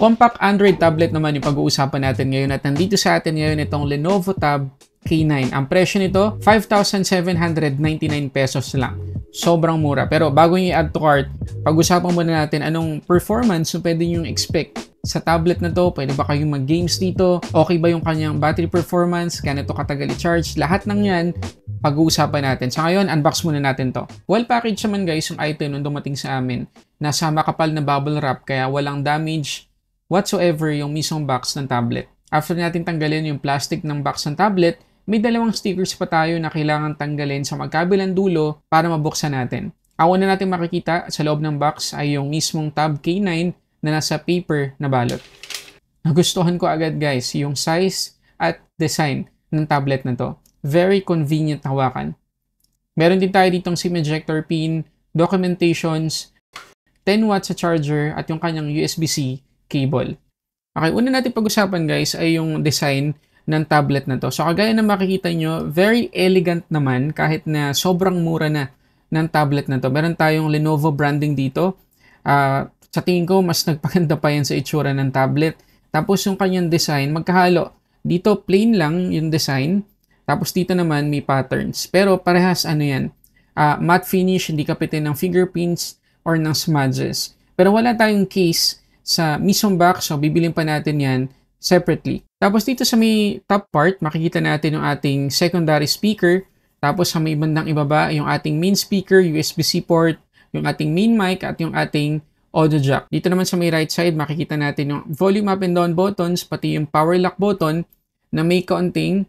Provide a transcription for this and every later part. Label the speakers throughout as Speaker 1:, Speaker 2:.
Speaker 1: Compact Android tablet naman yung pag-uusapan natin ngayon at nandito sa atin ngayon itong Lenovo Tab K9. Ang presyo nito, 5,799 pesos lang. Sobrang mura. Pero bago nyo i-add to cart, pag-usapan muna natin anong performance yung pwede nyo expect sa tablet na to. Pwede ba kayong mag-games dito? Okay ba yung kanyang battery performance? Ganito katagal i-charge? Lahat ng yan, pag-uusapan natin. Sa ngayon, unbox muna natin to. Well packaged naman guys yung item nung dumating sa amin. Nasa makapal na bubble wrap kaya walang damage whatsoever yung mismong box ng tablet. After natin tanggalin yung plastic ng box ng tablet, may dalawang stickers pa tayo na kailangan tanggalin sa magkabilang dulo para mabuksan natin. Ang una natin makikita sa loob ng box ay yung mismong Tab K9 na nasa paper na balot. Nagustuhan ko agad guys yung size at design ng tablet na to. Very convenient hawakan. Meron din tayo ditong SIM ejector pin, documentations, 10 watts sa charger at yung kanyang USB-C cable. Okay, una natin pag-usapan guys ay yung design ng tablet na to. So kagaya na makikita nyo, very elegant naman kahit na sobrang mura na ng tablet na to. Meron tayong Lenovo branding dito. Sa tingin ko, mas nagpaganda pa yan sa itsura ng tablet. Tapos yung kanyang design, magkahalo. Dito plain lang yung design. Tapos dito naman may patterns. Pero parehas ano yan, matte finish, hindi kapitin ng fingerprints or ng smudges. Pero wala tayong case sa mismong box, so bibilin pa natin yan separately. Tapos dito sa may top part, makikita natin yung ating secondary speaker. Tapos sa may bandang ibaba, yung ating main speaker, USB-C port, yung ating main mic, at yung ating audio jack. Dito naman sa may right side, makikita natin yung volume up and down buttons, pati yung power lock button na may kaunting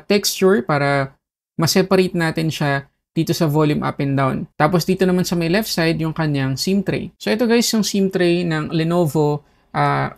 Speaker 1: texture para ma-separate natin siya dito sa volume up and down. Tapos dito naman sa may left side, yung kanyang SIM tray. So ito guys, yung SIM tray ng Lenovo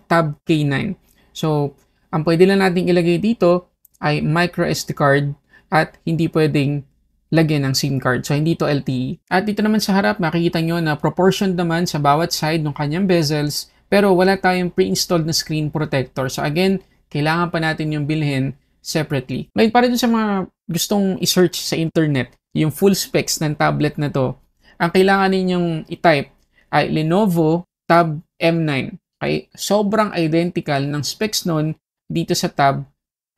Speaker 1: Tab K9. So, ang pwede lang natin ilagay dito ay micro SD card at hindi pwedeng lagyan ng SIM card. So, hindi to LTE. At dito naman sa harap, makikita nyo na proportion naman sa bawat side ng kanyang bezels, pero wala tayong pre-installed na screen protector. So, again, kailangan pa natin yung bilhin separately. Ngayon, para dun sa mga gustong i-search sa internet, yung full specs ng tablet na to, ang kailangan ninyong i-type ay Lenovo Tab M9. Okay? Sobrang identical ng specs nun dito sa Tab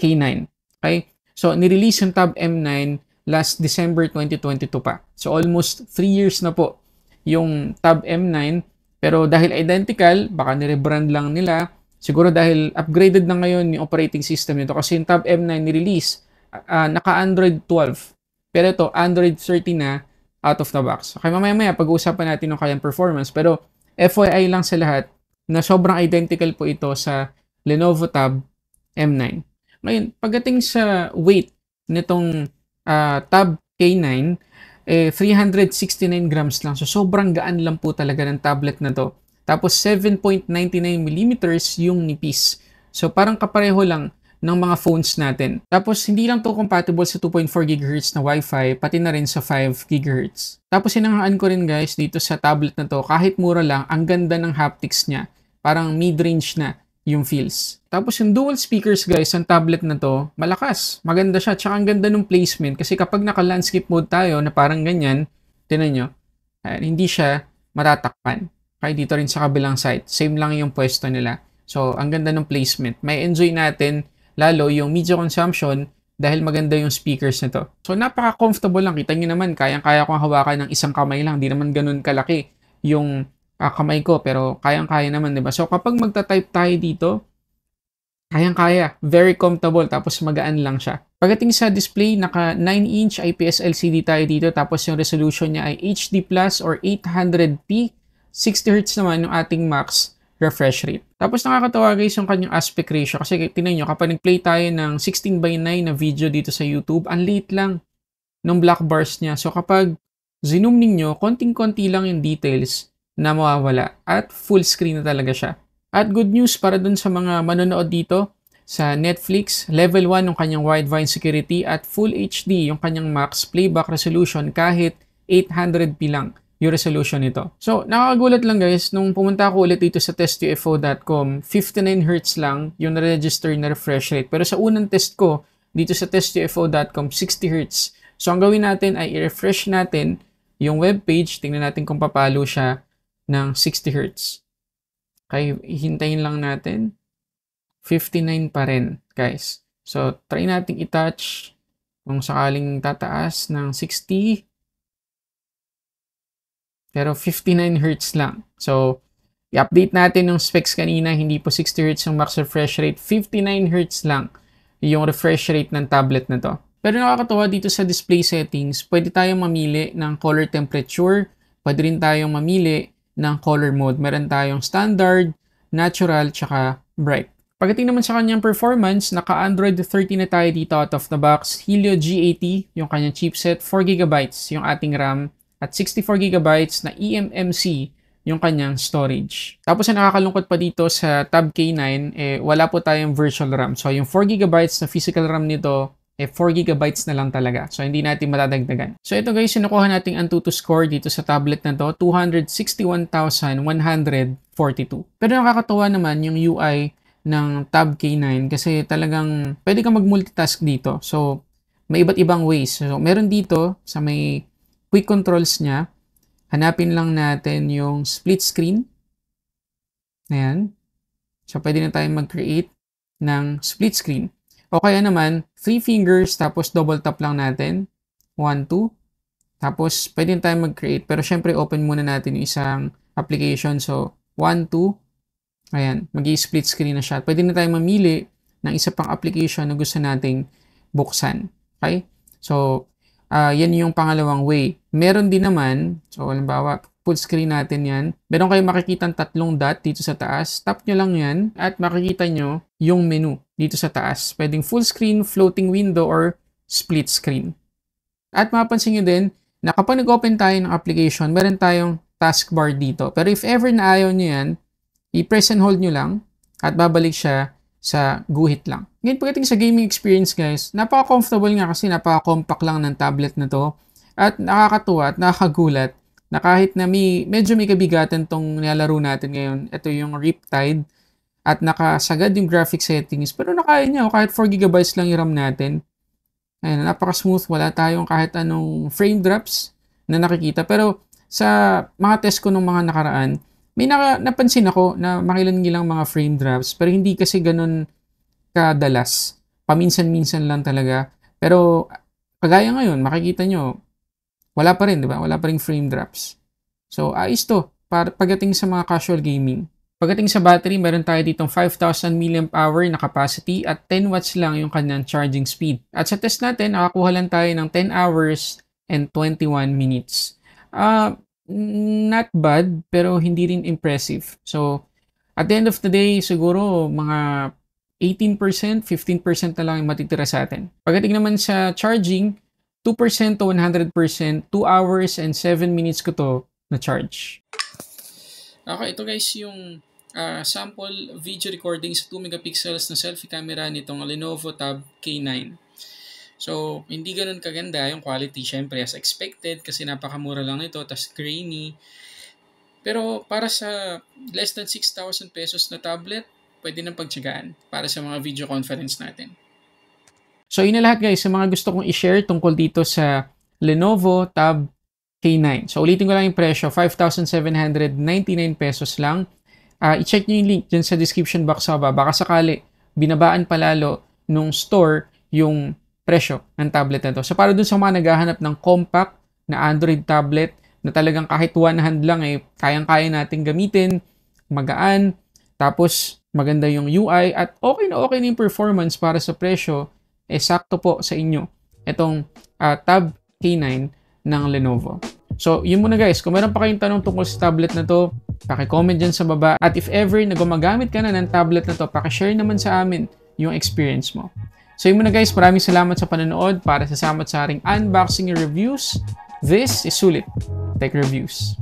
Speaker 1: K9. Okay? So, nirelease yung Tab M9 last December 2022 pa. So, almost 3 years na po yung Tab M9. Pero dahil identical, baka nirebrand lang nila. Siguro dahil upgraded na ngayon yung operating system nito. Kasi yung Tab M9 nirelease, naka-Android 12. Pero ito, Android 13 na out of the box. Okay, mamaya-maya pag-uusapan natin yung kayang performance. Pero FYI lang sa lahat na sobrang identical po ito sa Lenovo Tab M9. Ngayon, pagdating sa weight nitong Tab K9, 369 grams lang. So, sobrang gaan lang po talaga ng tablet na to. Tapos, 7.99 millimeters yung nipis. So, parang kapareho lang ng mga phones natin. Tapos, hindi lang to compatible sa 2.4 GHz na Wi-Fi, pati na rin sa 5 GHz. Tapos, sinangaan ko rin guys dito sa tablet na to, kahit mura lang, ang ganda ng haptics niya. Parang mid-range na yung feels. Tapos, yung dual speakers guys, ang tablet na to, malakas. Maganda siya. Tsaka ang ganda ng placement. Kasi kapag naka-landscape mode tayo na parang ganyan, tinan nyo, hindi siya matatakpan. Kaya dito rin sa kabilang side. Same lang yung pwesto nila. So, ang ganda ng placement. May enjoy natin lalo yung media consumption dahil maganda yung speakers nito. So, napaka-comfortable lang. Kita nyo naman, kayang-kaya kong hawakan ng isang kamay lang. Di naman ganun kalaki yung kamay ko, pero kayang-kaya naman, diba? So, kapag magta-type tayo dito, kayang-kaya. Very comfortable, tapos magaan lang siya. Pagdating sa display, naka 9-inch IPS LCD tayo dito, tapos yung resolution niya ay HD Plus or 800p. 60Hz naman yung ating max refresh rate. Tapos nakakatawa guys yung kanyang aspect ratio kasi tingnan nyo, kapag nag-play tayo ng 16:9 na video dito sa YouTube, ang late lang ng black bars niya. So kapag zoom ninyo, konting-konti lang yung details na mawawala at full screen na talaga siya. At good news para dun sa mga manonood dito sa Netflix, level 1 yung kanyang wideband security at full HD yung kanyang max playback resolution kahit 800p lang yung resolution nito. So, nakakagulat lang guys, nung pumunta ako ulit dito sa testufo.com, 59Hz lang yung na-register na refresh rate. Pero sa unang test ko, dito sa testufo.com, 60Hz. So, ang gawin natin ay i-refresh natin yung webpage. Tingnan natin kung papalo siya ng 60Hz. Okay, hintayin lang natin. 59 pa rin, guys. So, try nating i-touch kung sakaling tataas ng 60. Pero 59 Hz lang. So, i-update natin yung specs kanina. Hindi po 60 Hz yung max refresh rate. 59 Hz lang yung refresh rate ng tablet na to. Pero nakakatuwa dito sa display settings, pwede tayong mamili ng color temperature. Pwede rin tayong mamili ng color mode. Meron tayong standard, natural, tsaka bright. Pagdating naman sa kanyang performance, naka-Android 13 na tayo dito out of the box. Helio G80, yung kanyang chipset, 4GB yung ating RAM, at 64GB na eMMC yung kanyang storage. Tapos ang nakakalungkot pa dito sa Tab K9, wala po tayong virtual RAM. So yung 4GB na physical RAM nito, 4GB na lang talaga. So hindi natin matadagdagan. So ito guys, sinukuha nating Antutu score dito sa tablet na to, 261,142. Pero nakakatuwa naman yung UI ng Tab K9 kasi talagang pwede kang mag-multitask dito. So may iba't ibang ways. So meron dito sa may quick controls niya, hanapin lang natin yung split screen. Ayan. So, pwede na tayong mag-create ng split screen. O kaya naman, 3 fingers, tapos double tap lang natin. 1, 2. Tapos, pwede na tayong mag-create. Pero, syempre, open muna natin yung isang application. So, 1, 2. Ayan. Mag-i-split screen na siya. Pwede na tayong mamili ng isa pang application na gusto nating buksan. Okay? So, yan yung pangalawang way. Meron din naman, so halimbawa, full screen natin yan. Meron kayong makikita 3 dot dito sa taas. Tap nyo lang yan at makikita nyo yung menu dito sa taas. Pwedeng full screen, floating window, or split screen. At mapapansin nyo din na kapag nag-open tayo ng application, meron tayong taskbar dito. Pero if ever na ayaw nyo yan, i-press and hold nyo lang at babalik siya sa guhit lang. Ngayon, pagdating sa gaming experience guys, napaka-comfortable nga kasi napaka-compact lang ng tablet na to. At nakakatuwa at nakakagulat na kahit na medyo may kabigatan tong nilalaro natin ngayon, ito yung Riptide, at nakasagad yung graphic settings, pero nakaya niya kahit 4GB lang yung RAM natin. Ayun, napaka-smooth, wala tayong kahit anong frame drops na nakikita. Pero sa mga test ko nung mga nakaraan, may napansin ako na makilan-ngilang mga frame drops, pero hindi kasi ganun kadalas. Paminsan-minsan lang talaga. Pero kagaya ngayon, makikita nyo, wala pa rin, di ba? Wala pa rin frame drops. So, ayos to pagdating sa mga casual gaming. Pagdating sa battery, meron tayo ditong 5,000 mAh na capacity at 10 watts lang yung kanyang charging speed. At sa test natin, nakakuha lang tayo ng 10 hours and 21 minutes. Not bad, pero hindi rin impressive. So, at the end of the day, siguro mga 18%, 15% na lang yung matitira sa atin. Pagdating naman sa charging, 2% to 100%, 2 hours and 7 minutes ko to na-charge. Okay, ito guys yung sample video recording sa 2 megapixels na selfie camera nitong Lenovo Tab K9. So, hindi ganun kaganda yung quality, syempre as expected kasi napakamura lang nito, tas grainy. Pero para sa less than 6,000 pesos na tablet, pwede nang pagtsagaan para sa mga video conference natin. So, yun na lahat guys, sa mga gusto kong i-share tungkol dito sa Lenovo Tab K9. So, ulitin ko lang yung presyo, 5,799 pesos lang. I-check nyo yung link dyan sa description box sa baba. Baka sakali, binabaan palalo nung store yung presyo ng tablet na to. So, para dun sa mga naghahanap ng compact na Android tablet na talagang kahit one hand lang kayang-kaya natin gamitin, magaan, tapos maganda yung UI at okay na yung performance para sa presyo, sakto po sa inyo itong Tab K9 ng Lenovo. So, yun muna guys. Kung meron pa kayong tanong tungkol sa tablet na to, paki-comment dyan sa baba. At if ever na gumagamit ka na ng tablet na to, paki-share naman sa amin yung experience mo. So yun muna guys, maraming salamat sa panonood para sa ating unboxing reviews. This is Sulit Tech Reviews.